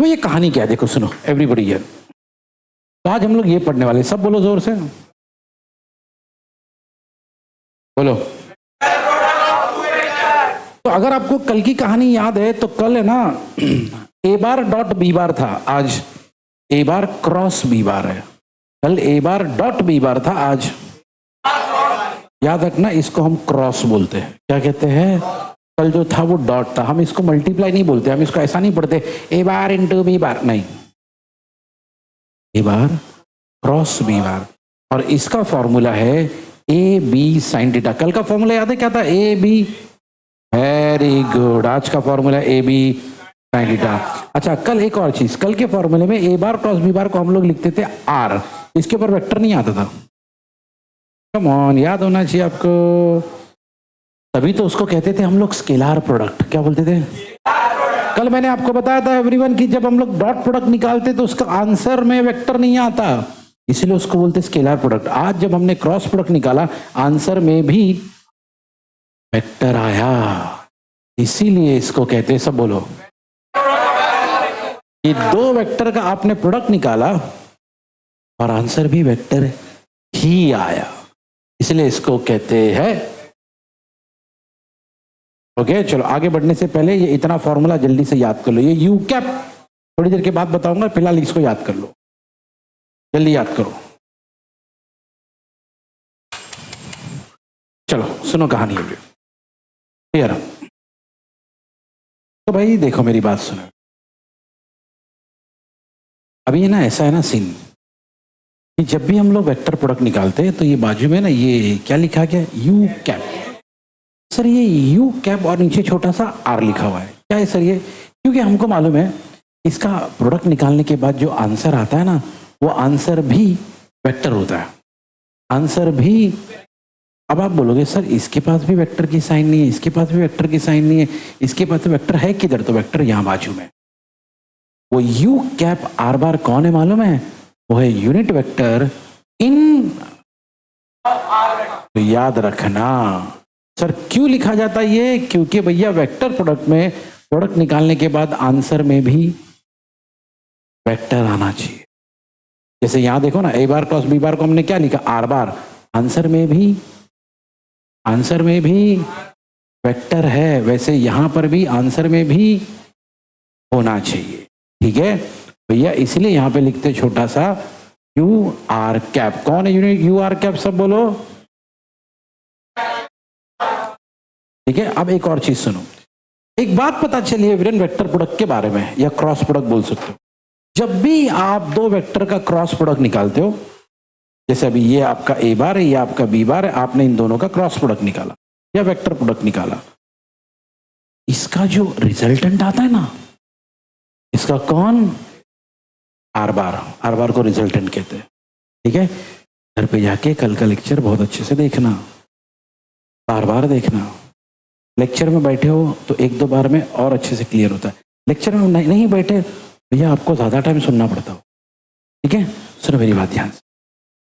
तो ये कहानी क्या है, देखो सुनो एवरीबॉडी हियर। तो आज हम लोग ये पढ़ने वाले, सब बोलो जोर से, बोलो। तो अगर आपको कल की कहानी याद है तो कल है ना ए बार डॉट बी बार था, आज ए बार क्रॉस बी बार है। कल ए बार डॉट बी बार था, आज याद रखना इसको हम क्रॉस बोलते हैं। क्या कहते हैं? कल जो था वो डॉट था, हम इसको मल्टीप्लाई नहीं बोलते, हम इसको ऐसा नहीं पढ़ते ए बार इंटू बी बार, नहीं, ए बार क्रॉस बी बार। और इसका फॉर्मूला है ए बी साइन थीटा। कल का फॉर्मूला याद है क्या था? A b, very good. आज का formula a b sine theta. अच्छा, कल एक और चीज, कल के फॉर्मूले में ए बार क्रॉस बी बार को हम लोग लिखते थे आर, इसके ऊपर वेक्टर नहीं आता था। कम ऑन, याद होना चाहिए आपको। तभी तो उसको कहते थे हम लोग स्केलार प्रोडक्ट। क्या बोलते थे? कल मैंने आपको बताया था एवरीवन कि जब हम लोग डॉट प्रोडक्ट निकालते तो उसका आंसर में वेक्टर नहीं आता, इसलिए उसको बोलते स्केलार प्रोडक्ट। आज जब हमने क्रॉस प्रोडक्ट निकाला आंसर में भी वेक्टर आया, इसीलिए इसको कहते हैं, सब बोलो, ये दो वेक्टर का आपने प्रोडक्ट निकाला और आंसर भी वेक्टर ही आया, इसलिए इसको कहते हैं। ओके, चलो आगे बढ़ने से पहले ये इतना फॉर्मूला जल्दी से याद कर लो। ये यू कैप थोड़ी देर के बाद बताऊंगा, फिलहाल इसको याद कर लो, जल्दी याद करो। चलो सुनो कहानी अभी क्लियर। तो भाई देखो मेरी बात सुनो, अभी ये ना ऐसा है ना सीन कि जब भी हम लोग वेक्टर प्रोडक्ट निकालते हैं तो ये बाजू में ना ये क्या लिखा गया? You cap. सर ये यू कैप और नीचे छोटा सा आर लिखा हुआ है, क्या है सर ये? क्योंकि हमको मालूम है इसका प्रोडक्ट निकालने के बाद जो आंसर आता है ना वो आंसर भी वेक्टर होता है, आंसर भी। अब आप बोलोगे सर इसके पास भी वेक्टर की साइन नहीं है, इसके पास भी वेक्टर की साइन नहीं है, इसके पास तो वेक्टर है किधर? तो वेक्टर यहां बाजू में। वो यू कैप आर बार कौन है मालूम है? वो है यूनिट वेक्टर इन। तो याद रखना सर क्यों लिखा जाता है ये? क्योंकि भैया वेक्टर प्रोडक्ट में प्रोडक्ट निकालने के बाद आंसर में भी वेक्टर आना चाहिए। जैसे यहां देखो ना, ए बार क्रॉस बी बार को हमने क्या लिखा? Are bar. आंसर में भी वेक्टर है, वैसे यहां पर भी आंसर में भी होना चाहिए, ठीक है भैया। इसलिए यहां पे लिखते छोटा सा यू आर कैप। कौन है यूनिट यू आर कैप? सब बोलो, ठीक है। अब एक और चीज सुनो, एक बात पता चली है विरन वेक्टर प्रोडक्ट के बारे में, या क्रॉस प्रोडक्ट बोल सकते हो। जब भी आप दो वेक्टर का क्रॉस प्रोडक्ट निकालते हो, जैसे अभी ये आपका ए बार है, ये आपका बी बार है, आपने इन दोनों का क्रॉस प्रोडक्ट निकाला या वेक्टर प्रोडक्ट निकाला, इसका जो रिजल्टेंट आता है ना, इसका कौन? Are bar. आर बार को रिजल्टेंट कहते हैं, ठीक है। घर पे जाके कल का लेक्चर बहुत अच्छे से देखना, बार बार देखना। लेक्चर में बैठे हो तो एक दो बार में और अच्छे से क्लियर होता है, लेक्चर में नहीं बैठे भैया आपको ज्यादा टाइम सुनना पड़ता हो, ठीक है। सुनो मेरी बात ध्यान से।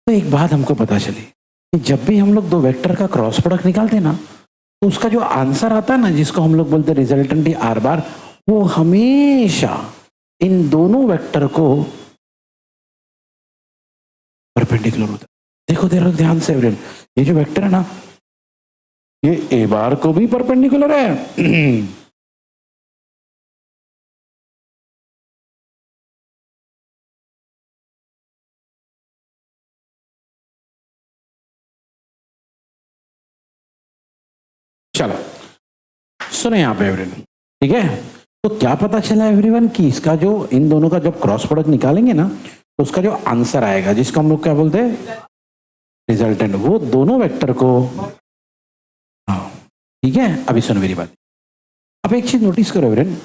तो एक बात हमको पता चली कि जब भी हम लोग दो वेक्टर का क्रॉस प्रोडक्ट निकालते हैं ना, तो उसका जो आंसर आता है ना, जिसको हम लोग बोलते हैं रिजल्टेंट आर बार, वो हमेशा इन दोनों वेक्टर को परपेंडिकुलर होता है। देखो देखो ध्यान से, ये जो वेक्टर है ना, ये ए बार को भी परपेंडिकुलर है चलो सुनो यहां पे एवरीवन, ठीक है। तो क्या पता चला एवरीवन कि इसका जो इन दोनों का जब क्रॉस प्रोडक्ट निकालेंगे ना, तो उसका जो आंसर आएगा, जिसको हम लोग क्या बोलते हैं? रिजल्टेंट, वो दोनों वेक्टर को, हाँ ठीक है। अभी सुनो मेरी बात, अब एक चीज नोटिस करो एवरीवन,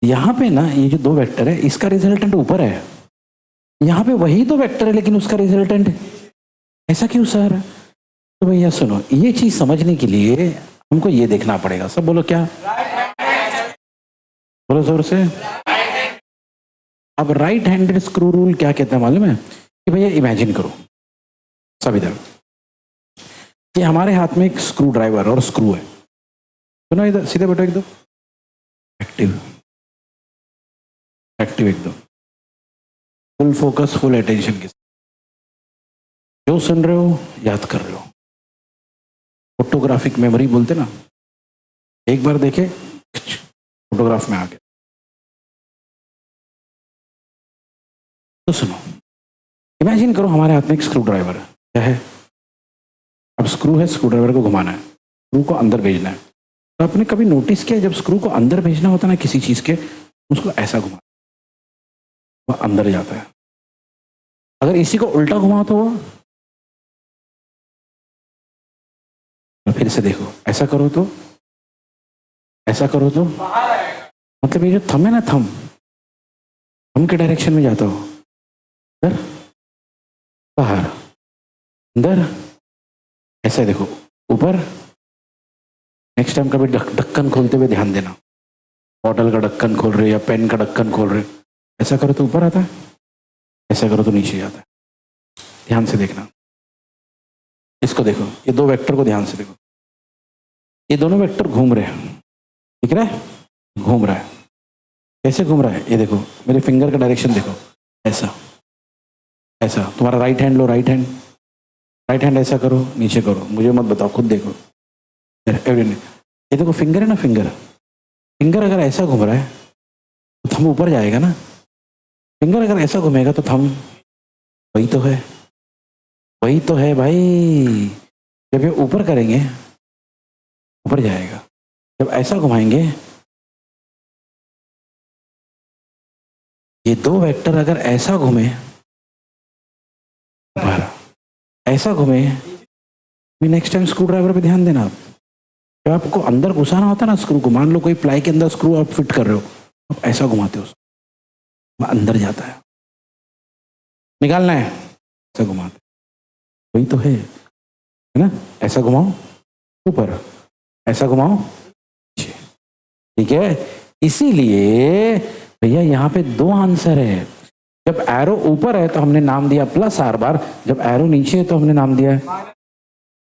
यहाँ पे ना ये जो दो वेक्टर है, इसका रिजल्टेंट ऊपर है, यहाँ पे वही तो वेक्टर है लेकिन उसका रिजल्टेंट, ऐसा क्यों सर? तो भैया सुनो, ये चीज समझने के लिए हमको ये देखना पड़ेगा। सब बोलो क्या? बोलो जोर से। अब राइट हैंडेड स्क्रू रूल क्या कहता है मालूम है? कि भैया इमेजिन करो सब इधर, कि हमारे हाथ में एक स्क्रू ड्राइवर और स्क्रू है। सुनो इधर सीधे बैठो एकदम एक्टिव। एक्टिव एकदम, फुल फोकस, फुल अटेंशन के साथ जो सुन रहे हो याद कर रहे हो। फोटोग्राफिक मेमोरी बोलते ना, एक बार देखे फोटोग्राफ में आ गया। तो सुनो, इमेजिन करो हमारे हाथ में एक स्क्रू ड्राइवर है, क्या है? अब स्क्रू है, स्क्रू ड्राइवर को घुमाना है, स्क्रू को अंदर भेजना है। तो आपने कभी नोटिस किया जब स्क्रू को अंदर भेजना होता है ना किसी चीज के, उसको ऐसा घुमा, वह अंदर जाता है। अगर इसी को उल्टा घुमाओ तो वो, फिर से देखो, ऐसा करो तो, ऐसा करो तो, मतलब ये जो थंब है ना, थंब के डायरेक्शन में जाता हो, अंदर बाहर, अंदर, ऐसे देखो, ऊपर। नेक्स्ट टाइम कभी ढक्कन खोलते हुए ध्यान देना, बॉटल का ढक्कन खोल रहे या पेन का ढक्कन खोल रहे, ऐसा करो तो ऊपर आता है, ऐसा करो तो नीचे जाता है। ध्यान से देखना, इसको देखो, ये दो वेक्टर को ध्यान से देखो, ये दोनों वेक्टर घूम रहे हैं, दिख रहा है? घूम रहा है। कैसे घूम रहा है? ये देखो, मेरे फिंगर का डायरेक्शन देखो, ऐसा ऐसा। तुम्हारा राइट हैंड लो, राइट हैंड, राइट हैंड ऐसा करो, नीचे करो, मुझे मत बताओ, खुद देखो। ये देखो फिंगर है ना, फिंगर, फिंगर अगर ऐसा घूम रहा है तो थंब ऊपर जाएगा ना, फिंगर अगर ऐसा घूमेगा तो थंब, वही तो है, वही तो है भाई। जब ये ऊपर करेंगे ऊपर जाएगा, जब ऐसा घुमाएंगे, ये दो वेक्टर अगर ऐसा घूमे ऊपर, ऐसा घूमे, नेक्स्ट टाइम स्क्रू ड्राइवर पे ध्यान देना। आप जब आपको अंदर घुसाना होता है ना स्क्रू को, मान लो कोई प्लाई के अंदर स्क्रू आप फिट कर रहे हो, आप ऐसा घुमाते हो उसको, अंदर जाता है, निकालना है, ऐसा घुमाते, वही तो है ना? ऐसा घुमाओ ऊपर, ऐसा घुमाओ नीचे, ठीक है? इसीलिए भैया यहाँ पे दो आंसर है। जब एरो ऊपर है तो हमने नाम दिया प्लस आर बार, जब एरो नीचे है तो हमने नाम दिया है।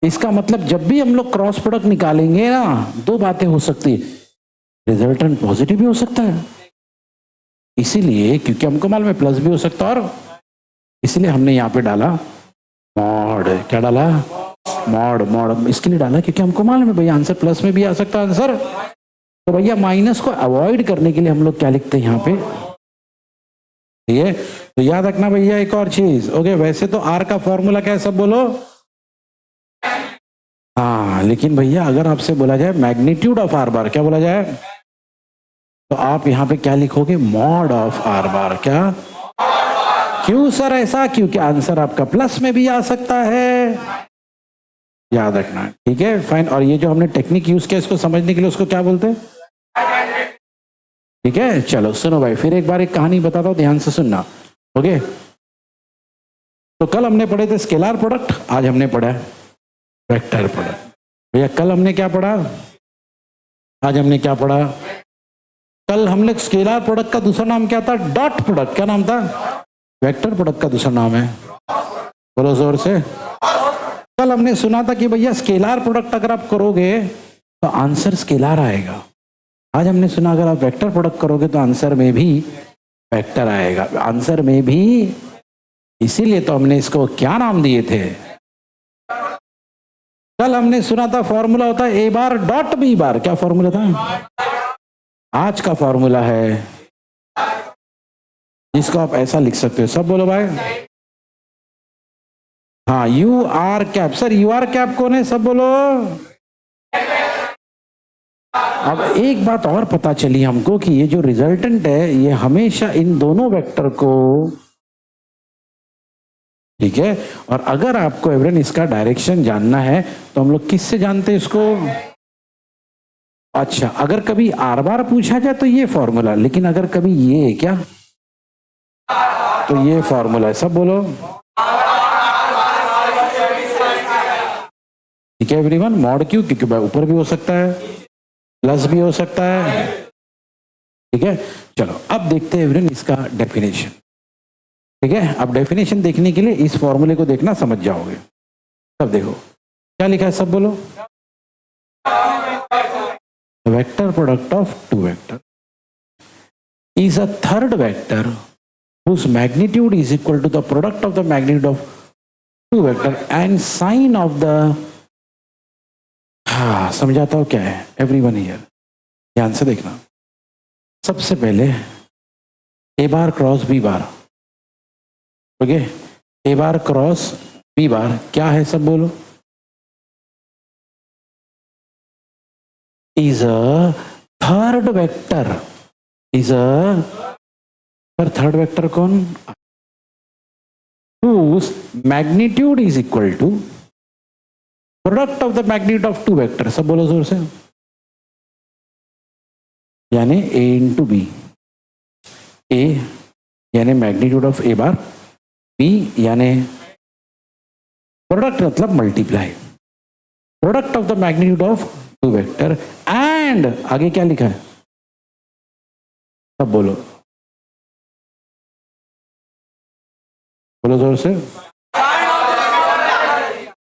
इसका मतलब जब भी हम लोग क्रॉस प्रोडक्ट निकालेंगे ना, दो बातें हो सकती है, रिजल्टेंट पॉजिटिव भी हो सकता है, इसीलिए क्योंकि हमको मालूम है प्लस भी हो सकता है, और इसलिए हमने यहाँ पे डाला मॉड। क्या डाला? मॉड। मॉड इसके लिए डाला क्योंकि हमको मालूम है भैया आंसर प्लस में भी आ सकता है आंसर। तो भैया माइनस को अवॉइड करने के लिए हम लोग क्या लिखते हैं यहाँ पे, ठीक है? तो याद रखना भैया एक और चीज, ओके? वैसे तो आर का फॉर्मूला क्या है, सब बोलो। हाँ, लेकिन भैया अगर आपसे बोला जाए मैग्नीट्यूड ऑफ आर बार, क्या बोला जाए? तो आप यहाँ पे क्या लिखोगे? मॉड ऑफ आर बार। क्या? क्यों सर ऐसा? क्योंकि आंसर आपका प्लस में भी आ सकता है, याद रखना, ठीक है? फाइन। और ये जो हमने टेक्निक यूज किया इसको समझने के लिए, उसको क्या बोलते हैं? ठीक है, चलो सुनो भाई, फिर एक बार एक कहानी बताता हूं, ध्यान से सुनना, ओके? तो कल हमने पढ़े थे स्केलर प्रोडक्ट, आज हमने पढ़ा है वेक्टर प्रोडक्ट। भैया कल हमने क्या पढ़ा, आज हमने क्या पढ़ा? कल हमने स्केलर प्रोडक्ट का दूसरा नाम क्या था? Dot product. क्या नाम था? वेक्टर प्रोडक्ट का दूसरा नाम है, बोलो जोर से। कल हमने सुना था कि भैया स्केलर प्रोडक्ट अगर आप करोगे तो आंसर स्केलर आएगा। आज हमने सुना अगर आप वेक्टर प्रोडक्ट करोगे तो आंसर में भी वेक्टर आएगा, आंसर में भी। इसीलिए तो हमने इसको क्या नाम दिए थे? कल हमने सुना था फॉर्मूला होता है A bar dot B bar. क्या फॉर्मूला था? आज का फॉर्मूला है जिसको आप ऐसा लिख सकते हो, सब बोलो भाई। हाँ, you are cap. Sir you are cap कौन है? सब बोलो। अब एक बात और पता चली हमको कि ये जो रिजल्टेंट है ये हमेशा इन दोनों वेक्टर को, ठीक है? और अगर आपको एवरेन इसका डायरेक्शन जानना है तो हम लोग किससे जानते हैं इसको? अच्छा, अगर कभी आर बार पूछा जाए तो ये फॉर्मूला, लेकिन अगर कभी ये क्या, तो ये फॉर्मूला है, सब बोलो। ठीक है एवरीवन, मॉड क्यू, क्योंकि ऊपर भी हो सकता है, प्लस भी हो सकता है, ठीक है? चलो अब देखते हैं एवरीवन इसका डेफिनेशन, ठीक है? अब डेफिनेशन देखने के लिए इस फॉर्मूले को देखना, समझ जाओगे। सब देखो क्या लिखा है, सब बोलो। Vector product of two vector, is a third vector whose magnitude is equal to the product of the magnitude of two vector and sign of the, हाँ समझाता हूं क्या है एवरीवन हियर, ध्यान से देखना। सबसे पहले ए बार क्रॉस बी बार, ओके, ए बार क्रॉस बी बार क्या है सब बोलो। Is a third vector, is a, पर थर्ड वेक्टर कौन, whose magnitude is equal to product of the magnitude of two vectors, सब बोलो जोर से, यानी a into b, a यानी magnitude of A bar, b यानी प्रोडक्ट मतलब multiply, product of the magnitude of two vector and आगे क्या लिखा है सब बोलो, बोलो जोर से।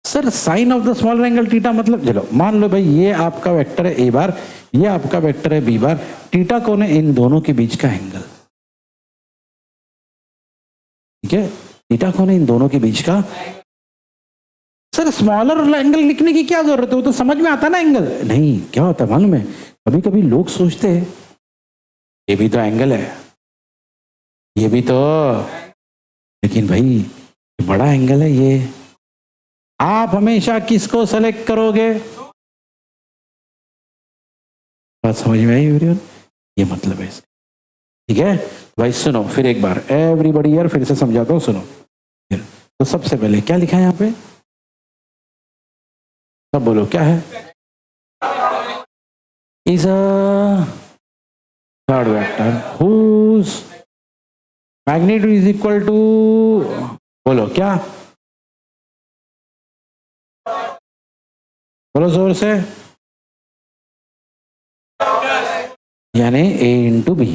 Sir sine of the smaller angle theta मतलब, चलो मान लो भाई ये आपका वेक्टर है ए बार, ये आपका वेक्टर है बी बार, थीटा कौन है, इन दोनों के बीच का एंगल, ठीक है, थीटा कौन है, इन दोनों के बीच का। सर स्मॉलर एंगल लिखने की क्या जरूरत है, वो तो समझ में आता ना एंगल, नहीं क्या होता है मालूम है, कभी कभी लोग सोचते हैं ये भी तो एंगल है, ये भी तो, लेकिन भाई बड़ा एंगल है ये, आप हमेशा किसको सेलेक्ट करोगे, बात समझ में आई एवरीवन, ये मतलब है इसका, ठीक है भाई। सुनो फिर एक बार एवरीबॉडी यार, फिर से समझाता हूं सुनो। तो सबसे पहले क्या लिखा है यहां पे, सब बोलो क्या है, is a third vector whose magnitude is equal to, बोलो क्या, बोलो जोर से, यानी ए इंटू बी,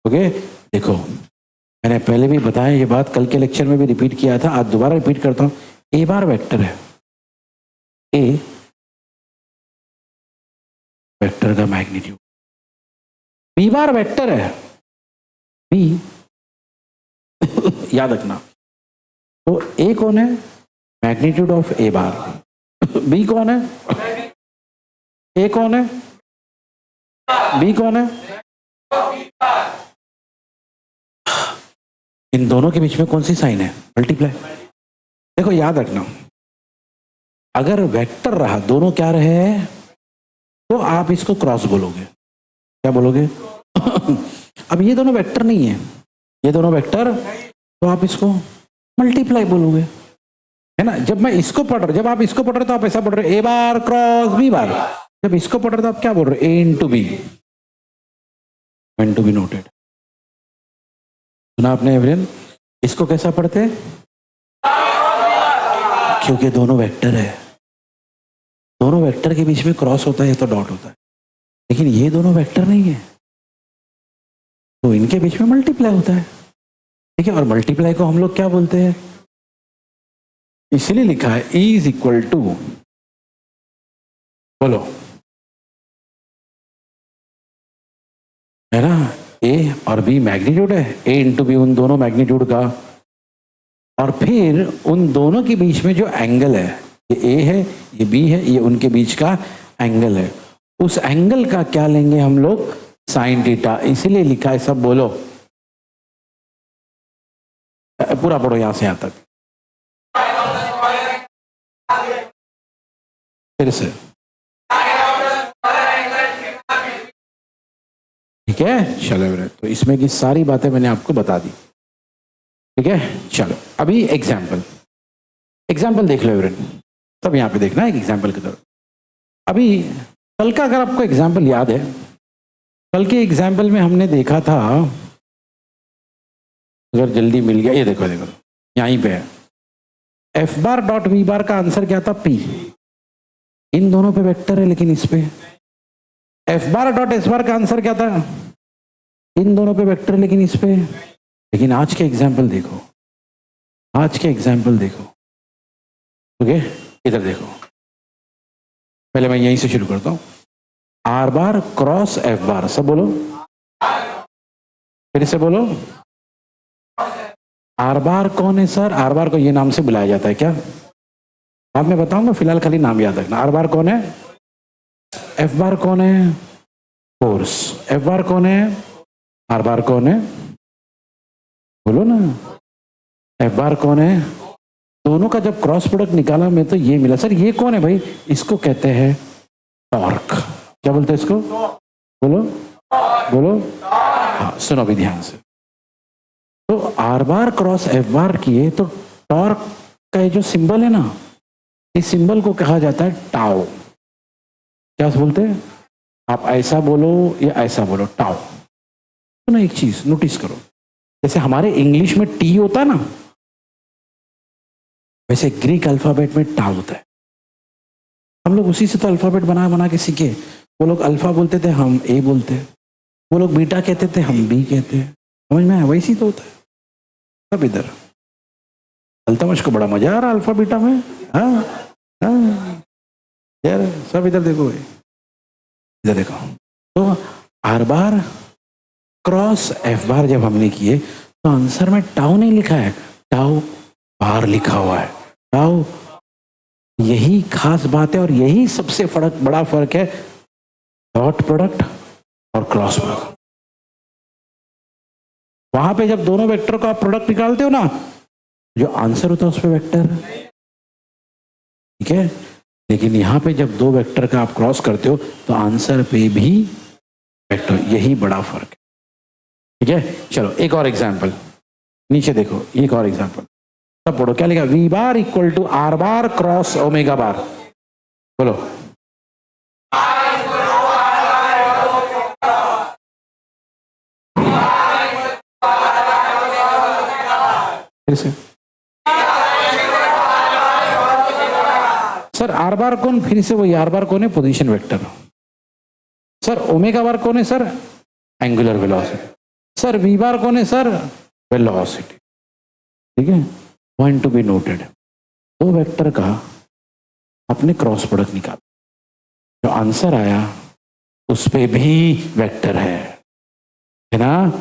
ओके। देखो मैंने पहले भी बताया ये बात, कल के लेक्चर में भी रिपीट किया था, आज दोबारा रिपीट करता हूं, ए बार वेक्टर है, ए वेक्टर का मैग्नीट्यूड, बी बार वेक्टर है, बी याद रखना, तो ए कौन है, magnitude of A bar, b कौन है, ए कौन है, बी कौन है, इन दोनों के बीच में कौन सी साइन है, मल्टीप्लाई। देखो याद रखना, अगर वेक्टर रहा दोनों क्या रहे तो आप इसको क्रॉस बोलोगे, क्या बोलोगे अब ये दोनों वेक्टर नहीं है, ये दोनों वेक्टर, तो आप इसको मल्टीप्लाई बोलोगे, है ना। जब मैं इसको पढ़ रहा, जब आप इसको पढ़ रहे तो आप ऐसा पढ़ रहे ए बार क्रॉस बी बार, जब इसको पढ़ रहे तो आप क्या बोल रहे, A into B, to be noted, सुना आपने एवरीवन। इसको कैसा पढ़ते हैं, क्योंकि दोनों वेक्टर है, दोनों वेक्टर के बीच में क्रॉस होता है तो डॉट होता है, लेकिन ये दोनों वेक्टर नहीं है तो इनके बीच में मल्टीप्लाई होता है, ठीक है। और मल्टीप्लाई को हम लोग क्या बोलते हैं, इसलिए लिखा है E इज इक्वल टू, बोलो है ना, ए और बी मैग्नीट्यूड है, ए इंटू बी उन दोनों मैग्नीट्यूड का, और फिर उन दोनों के बीच में जो एंगल है, ये ए है ये बी है, ये उनके बीच का एंगल है, उस एंगल का क्या लेंगे हम लोग, साइन थीटा, इसीलिए लिखा है, सब बोलो पूरा पढ़ो यहां से यहां तक, फिर से, ठीक है चलो। तो इसमें की सारी बातें मैंने आपको बता दी, ठीक है। चलो अभी एग्जाम्पल, एग्जाम्पल देख लो एवरीवन, तब यहां पे देखना है एग्जाम्पल की तरफ। अभी कल का अगर आपको एग्जाम्पल याद है, कल के एग्जाम्पल में हमने देखा था, अगर जल्दी मिल गया, ये देखो देखो यहीं पे है, एफ बार डॉट वी बार का आंसर क्या था, पी, इन दोनों पे वेक्टर है लेकिन इस पे, F bar dot S bar का आंसर क्या था, इन दोनों पे वेक्टर है लेकिन इस पे। लेकिन आज के एग्जाम्पल देखो, आज के एग्जाम्पल देखो, ओके इधर देखो, पहले मैं यहीं से शुरू करता हूं, are bar cross F bar, सब बोलो, फिर से बोलो। आर बार कौन है सर? आर बार को ये नाम से बुलाया जाता है क्या? बाद में बताऊंगा, फिलहाल खाली नाम याद रखना। आर बार कौन है? एफ बार कौन है? फोर्स। एफ बार कौन है? आर बार कौन है? बोलो ना। एफ बार कौन है? दोनों का जब क्रॉस प्रोडक्ट निकाला मैं तो ये मिला। सर ये कौन है भाई? इसको कहते हैं टॉर्क। क्या बोलते हैं इसको? बोलो बोलो। हाँ, सुनो भी ध्यान से। तो are bar cross F bar किए तो टॉर्क का ये जो सिंबल है ना, इस सिंबल को कहा जाता है टाउ। क्या बोलते हैं? आप ऐसा बोलो या ऐसा बोलो, टाउ। तो ना एक चीज नोटिस करो, जैसे हमारे इंग्लिश में टी होता है ना, वैसे ग्रीक अल्फाबेट में टाउ होता है। हम लोग उसी से तो अल्फाबेट बना बना के सीखे। वो लोग अल्फा बोलते थे, हम ए बोलते हैं। वो लोग बीटा कहते थे, हम बी कहते हैं। समझ में आया? वैसी तो होता है सब इधर। अल्तमश को बड़ा मजा आ रहा अल्फा बीटा में। हाँ हाँ यार, सब इधर देखो भाई, इधर देखो। तो are bar cross F bar जब हमने किए तो आंसर में टाउ नहीं लिखा है, टाउ बार लिखा हुआ है। टाउ, यही खास बात है और यही सबसे बड़ा फर्क है डॉट प्रोडक्ट और क्रॉस प्रोडक्ट। वहां पे जब दोनों वेक्टर का आप प्रोडक्ट निकालते हो ना, जो आंसर होता है उस पे वेक्टर, ठीक है। लेकिन यहां पे जब दो वेक्टर का आप क्रॉस करते हो तो आंसर पे भी वेक्टर, यही बड़ा फर्क है, ठीक है। चलो एक और एग्जांपल, नीचे देखो, एक और एग्जांपल। तब पढ़ो, क्या लिखा? V bar equal to r bar cross omega bar. बोलो। फिर से सर, आर बार कौन? फिर से वही, आर बार कौन है? Position vector. Sir omega bar कौन है? Sir angular velocity. Sir V bar कौन है? Sir velocity. ठीक है, पॉइंट टू बी नोटेड। दो वेक्टर का अपने क्रॉस प्रोडक्ट निकाल, जो आंसर आया उस पे भी वेक्टर है ना।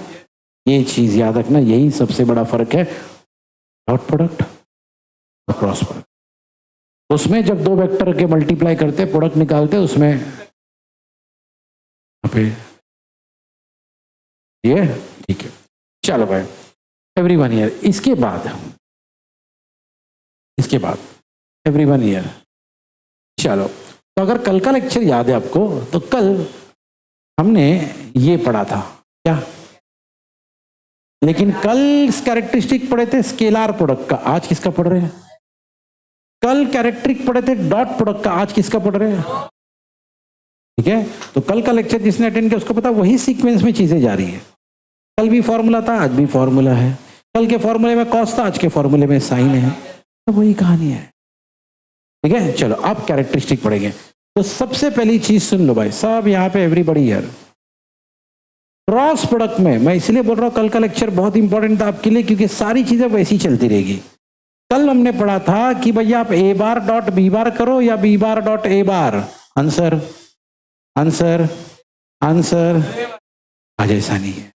ये चीज याद रखना, यही सबसे बड़ा फर्क है डॉट प्रोडक्ट और क्रॉस प्रोडक्ट। उसमें जब दो वेक्टर के मल्टीप्लाई करते प्रोडक्ट निकालते, उसमें पे ये ठीक है। चलो भाई, एवरीवन ईयर। इसके बाद एवरीवन ईयर। चलो, तो अगर कल का लेक्चर याद है आपको, तो कल हमने ये पढ़ा था क्या? लेकिन कल कैरेक्टरिस्टिक पढ़े थे स्केलार प्रोडक्ट का, आज किसका पढ़ रहे हैं? कल कैरेक्टरिस्टिक पढ़े थे डॉट प्रोडक्ट का, आज किसका पढ़ रहे हैं? ठीक है, तो कल का लेक्चर जिसने अटेंड किया उसको पता, वही सीक्वेंस में चीजें जा रही है। कल भी फॉर्मूला था, आज भी फॉर्मूला है। कल के फॉर्मूले में कॉस था, आज के फॉर्मूले में साइन है। तो वही कहानी है, ठीक है। चलो अब कैरेक्टरिस्टिक पढ़ेंगे। तो सबसे पहली चीज सुन लो भाई सब, यहाँ पे एवरीबॉडी हियर, क्रॉस प्रोडक्ट में मैं इसलिए बोल रहा हूं कल का लेक्चर बहुत इंपॉर्टेंट था आपके लिए, क्योंकि सारी चीजें वैसी चलती रहेगी। कल हमने पढ़ा था कि भैया आप ए बार डॉट बी बार करो या b bar dot a bar, answer answer answer. आज ऐसा नहीं है,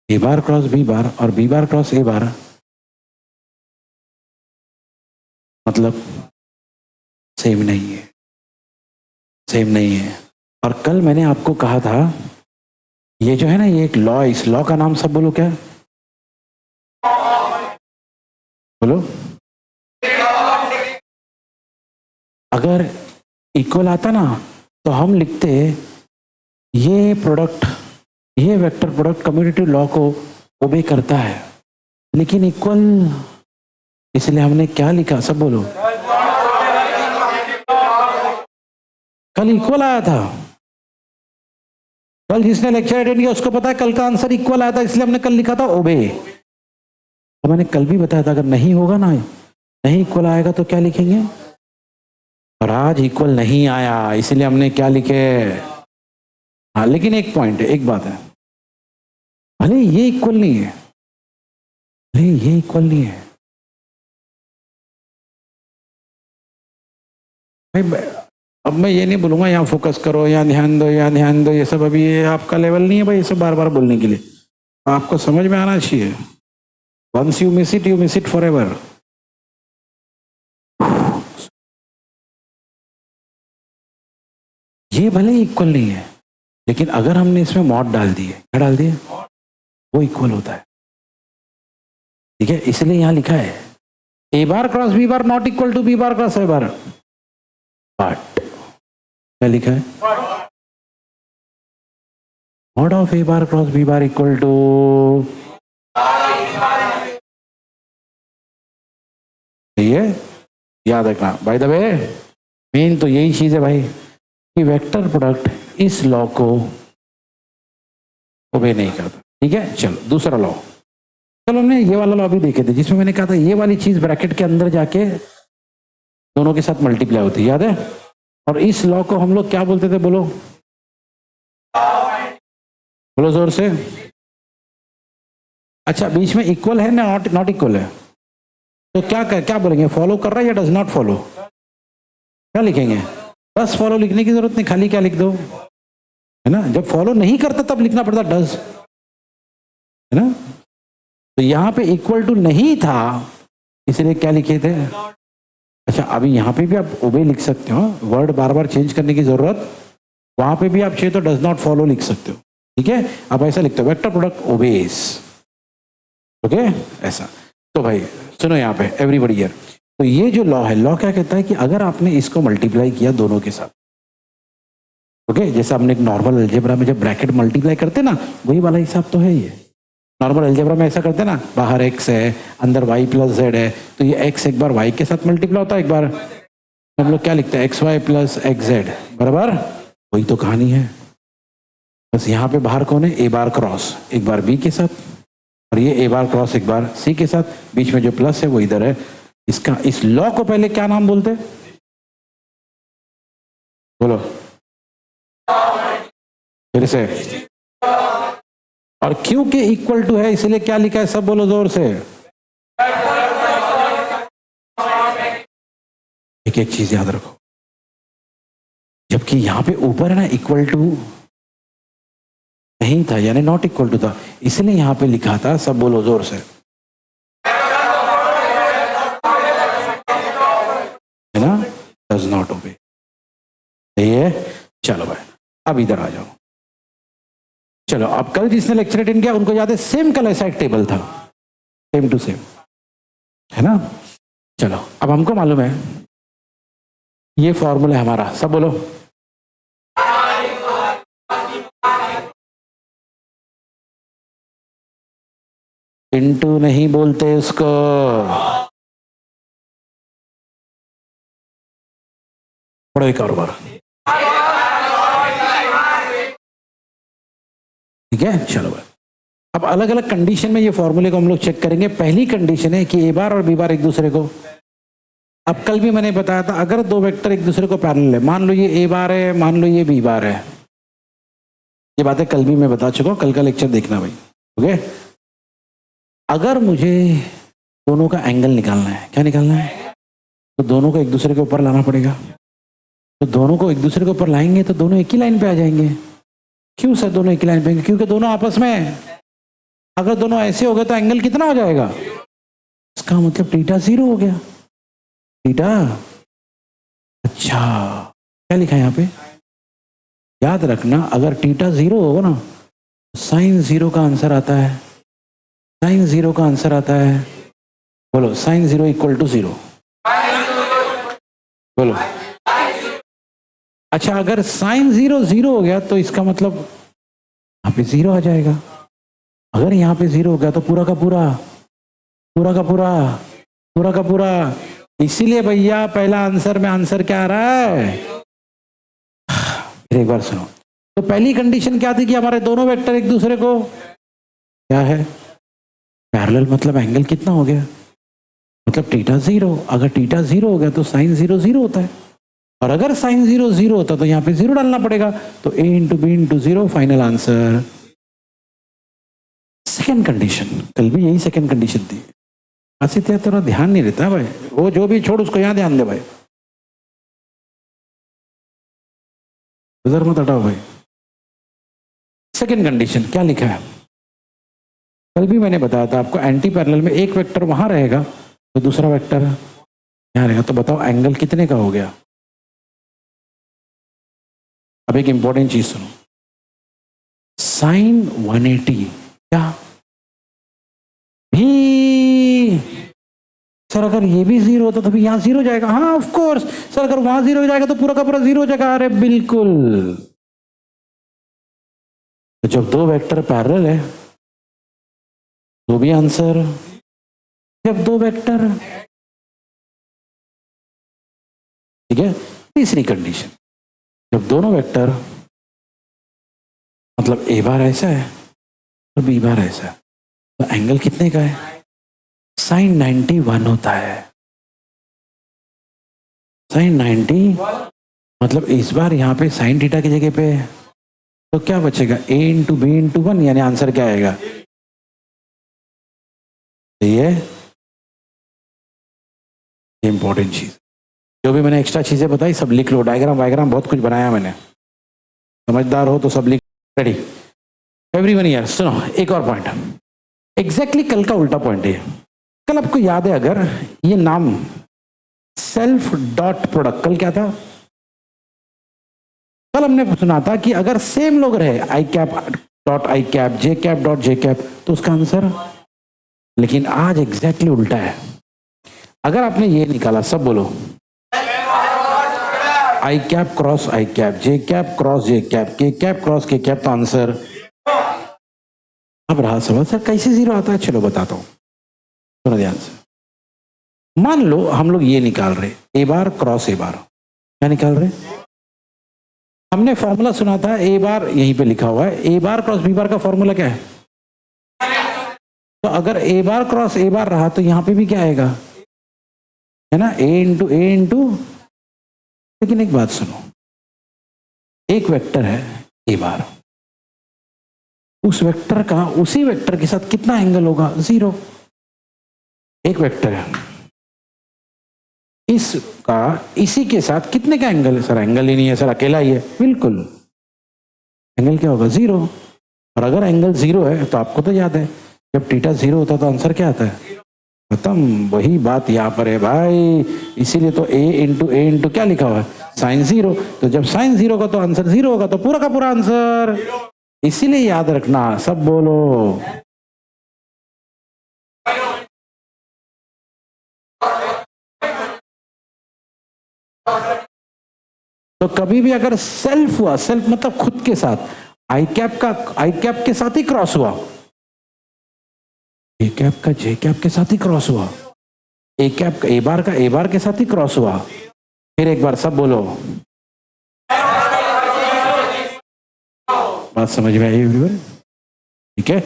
ए बार क्रॉस बी बार और बी बार क्रॉस ए बार, मतलब सेम नहीं है, सेम नहीं है। और कल मैंने आपको कहा था ये जो है ना, ये एक लॉ, इस लॉ का नाम सब बोलो, क्या बोलो? अगर इक्वल आता ना तो हम लिखते ये प्रोडक्ट, ये वेक्टर प्रोडक्ट कम्यूटेटिव लॉ को ओबे करता है। लेकिन इक्वल, इसलिए हमने क्या लिखा, सब बोलो। कल इक्वल आया था, कल जिसने लेक्चर अटेंड किया उसको पता है कल का आंसर इक्वल आया था, इसलिए हमने कल लिखा था ओबे। तो मैंने कल भी बताया था अगर नहीं होगा ना, नहीं इक्वल आएगा तो क्या लिखेंगे। और आज इक्वल नहीं आया, इसलिए हमने क्या लिखे। हाँ, लेकिन एक पॉइंट है, एक बात है, भले ये इक्वल नहीं है, भले ये इक्वल नहीं है भाई, अब मैं ये नहीं बोलूंगा यहाँ फोकस करो, यहाँ ध्यान दो, यहाँ ध्यान दो, ये सब अभी ये आपका लेवल नहीं है भाई, ये सब बार बार बोलने के लिए। आपको समझ में आना चाहिए। Once you miss it forever. ये भले इक्वल नहीं है, लेकिन अगर हमने इसमें मॉड डाल दिए, क्या डाल दिए, वो इक्वल होता है। ठीक है, इसलिए यहां लिखा है A bar cross B bar not equal to B bar cross A bar, but क्या लिखा है, mod of A bar cross B bar equal to, ये याद रखना। बाय द वे मेन तो यही चीज है भाई कि वेक्टर प्रोडक्ट इस लॉ को ओबे नहीं करता। ठीक है, चलो दूसरा लॉ। चलो हमने ये वाला लॉ भी देखे थे जिसमें मैंने कहा था ये वाली चीज ब्रैकेट के अंदर जाके दोनों के साथ मल्टीप्लाई होती है, याद है। और इस लॉ को हम लोग क्या बोलते थे, बोलो बोलो जोर से। अच्छा, बीच में इक्वल है ना नॉट इक्वल है, तो क्या बोलेंगे, फॉलो कर रहा है या डज नॉट फॉलो, क्या लिखेंगे, डज फॉलो लिखने की जरूरत नहीं, खाली क्या लिख दो, है ना। जब फॉलो नहीं करता तब लिखना पड़ता डज, है ना। तो यहां पे इक्वल टू नहीं था इसलिए क्या लिखे थे। अच्छा, अभी यहां पे भी आप ओबे लिख सकते हो, वर्ड बार बार चेंज करने की जरूरत, वहां पे भी आप चाहिए तो डज नॉट फॉलो लिख सकते हो। ठीक है, आप ऐसा लिखते हो वेक्टर प्रोडक्ट ओबेस, ओके ऐसा। तो भाई सुनो यहाँ पे एवरीबॉडी हियर, तो ये जो लॉ है, लॉ क्या कहता है कि अगर आपने इसको मल्टीप्लाई किया दोनों के साथ, ओके जैसे आपने एक नॉर्मल अलजेब्रा में जब ब्रैकेट मल्टीप्लाई करते ना, वही वाला हिसाब तो है ये। नॉर्मल अलजेब्रा में ऐसा करते ना, बाहर x है अंदर y प्लस z है, तो ये x एक बार y के साथ मल्टीप्लाई होता है, एक बार हम लोग क्या लिखते हैं xy प्लस xz, बराबर वही तो कहानी है। बस यहाँ पे बाहर कौन है, a बार क्रॉस एक बार b के साथ, और ये a बार क्रॉस एक बार c के साथ, बीच में जो प्लस है वो इधर है। इसका इस लॉ को पहले क्या नाम बोलते, बोलो फिर से। और क्योंकि इक्वल टू है इसलिए क्या लिखा है, सब बोलो जोर से। एक एक चीज याद रखो, जबकि यहां पे ऊपर है ना इक्वल टू नहीं था, यानी नॉट इक्वल टू था, इसलिए यहां पे लिखा था, सब बोलो जोर से, है ना, डज नॉट ओबे। सही है, चलो भाई अब इधर आ जाओ। चलो अब कल जिसने लेक्चर अटेंड किया उनको याद है, सेम कल ऐसा एक टेबल था, सेम टू सेम, है ना। चलो अब हमको मालूम है ये फॉर्मूला है हमारा, सब बोलो इनटू नहीं बोलते उसको, पढ़ो एक और बार, ठीक है। चलो भाई अब अलग अलग कंडीशन में ये फॉर्मूले को हम लोग चेक करेंगे। पहली कंडीशन है कि ए बार और बी बार एक दूसरे को, अब कल भी मैंने बताया था अगर दो वेक्टर एक दूसरे को पैरेलल है, मान लो ये ए बार है, मान लो ये बी बार है, ये बातें कल भी मैं बता चुका हूं, कल का लेक्चर देखना भाई, ओके। अगर मुझे दोनों का एंगल निकालना है, क्या निकालना है, तो दोनों को एक दूसरे के ऊपर लाना पड़ेगा, तो दोनों को एक दूसरे के ऊपर लाएंगे तो दोनों एक ही लाइन पे आ जाएंगे। क्यों सर दोनों एक ही लाइन पे आएंगे, क्योंकि दोनों आपस में, अगर दोनों ऐसे हो गए तो एंगल कितना हो जाएगा, इसका मतलब थीटा 0 हो गया, थीटा। अच्छा क्या लिखा है यहाँ पे, याद रखना अगर थीटा 0 होगा ना, साइन 0 का आंसर आता है, साइन 0 का आंसर आता है, बोलो साइन 0 इक्वल टू 0, बोलो। अच्छा अगर साइन 0 0 हो गया तो इसका मतलब यहाँ पे 0 आ जाएगा, अगर यहाँ पे 0 हो गया तो पूरा का पूरा, पूरा का पूरा, पूरा का पूरा। इसीलिए भैया पहला आंसर में आंसर क्या आ रहा है, फिर एक बार सुनो। तो पहली कंडीशन क्या थी कि हमारे दोनों वेक्टर एक दूसरे को क्या है, पैरेलल, मतलब एंगल कितना हो गया, मतलब थीटा 0। अगर थीटा 0 हो गया तो साइन 0 0 होता है, और अगर साइन 0 0 होता तो यहाँ पे 0 डालना पड़ेगा, तो a into b into 0 final answer. Second condition, कल भी यही सेकेंड कंडीशन थी, ऐसे थोड़ा ध्यान नहीं रहता भाई, वो जो भी छोड़ उसको यहाँ ध्यान दे भाई, उधर मत हटाओ भाई। सेकेंड कंडीशन क्या लिखा है, कल भी मैंने बताया था आपको, एंटी पैरेलल में एक वेक्टर वहां रहेगा तो दूसरा वेक्टर यहाँ रहेगा। तो बताओ एंगल कितने का हो गया। अब एक इंपॉर्टेंट चीज सुनो, साइन 180 क्या भी, सर अगर ये भी जीरो होता तो भी यहां जीरो जाएगा। हाँ ऑफ कोर्स सर, अगर वहां जीरो हो जाएगा तो पूरा का पूरा जीरो हो जाएगा। अरे बिल्कुल, तो जब दो वेक्टर पैरेलल है तो भी आंसर, जब दो वेक्टर, ठीक है। तीसरी कंडीशन, जब दोनों वेक्टर, मतलब ए बार ऐसा है और बी बार ऐसा है, तो एंगल कितने का है, साइन 91 होता है। साइन 90 मतलब इस बार यहाँ पे साइन थीटा की जगह पे, तो क्या बचेगा, a इंटू बी इंटू 1, यानी आंसर क्या आएगा, ये इंपॉर्टेंट चीज। जो भी मैंने एक्स्ट्रा चीजें बताई सब लिख लो, डायग्राम वायग्राम बहुत कुछ बनाया मैंने, समझदार हो तो सब लिख। रेडी एवरीवन यार, सुनो एक और पॉइंट, एग्जैक्टली कल का उल्टा पॉइंट है। कल आपको याद है अगर ये नाम सेल्फ डॉट प्रोडक्ट, कल क्या था, कल हमने सुना था कि अगर सेम लोग रहे I cap dot I cap, J cap dot J cap, तो उसका आंसर, लेकिन आज एग्जैक्टली उल्टा है। अगर आपने ये निकाला, सब बोलो, आई कैप क्रॉस आई कैप, जे कैप क्रॉस जे कैप, के कैप क्रॉस के कैप, तो आंसर। अब रहा सवाल, सर कैसे जीरो आता है, चलो बताता हूं, सुनो ध्यान से। मान लो हम लोग ये निकाल रहे, ए बार क्रॉस ए बार, क्या निकाल रहे, हमने फॉर्मूला सुना था, ए बार यहीं पे लिखा हुआ है, ए बार क्रॉस बी बार का फॉर्मूला क्या है, तो अगर ए बार क्रॉस ए बार रहा तो यहां पे भी क्या आएगा, है ना, ए इंटू। लेकिन एक बात सुनो, एक वेक्टर है ए बार, उस वेक्टर का उसी वेक्टर के साथ कितना एंगल होगा, जीरो। एक वेक्टर है, इसका इसी के साथ कितने का एंगल है, सर एंगल ही नहीं है सर, अकेला ही है, बिल्कुल एंगल क्या होगा, जीरो। और अगर एंगल जीरो है तो आपको तो याद है जब थीटा जीरो होता है तो आंसर क्या आता है, खत्म। वही बात यहाँ पर है भाई, इसीलिए तो ए इंटू क्या लिखा हुआ है, साइन जीरो। तो जब साइन जीरो का तो आंसर जीरो होगा, तो पूरा का पूरा आंसर। इसीलिए याद रखना, सब बोलो, तो कभी भी अगर सेल्फ हुआ, सेल्फ मतलब खुद के साथ, आई कैप के साथ ही क्रॉस हुआ, ए कैप का जे कैप के साथ ही क्रॉस हुआ, ए कैप का ए बार के साथ ही क्रॉस हुआ, फिर एक बार सब बोलो, बात समझ में आई एवरीवन, ठीक है।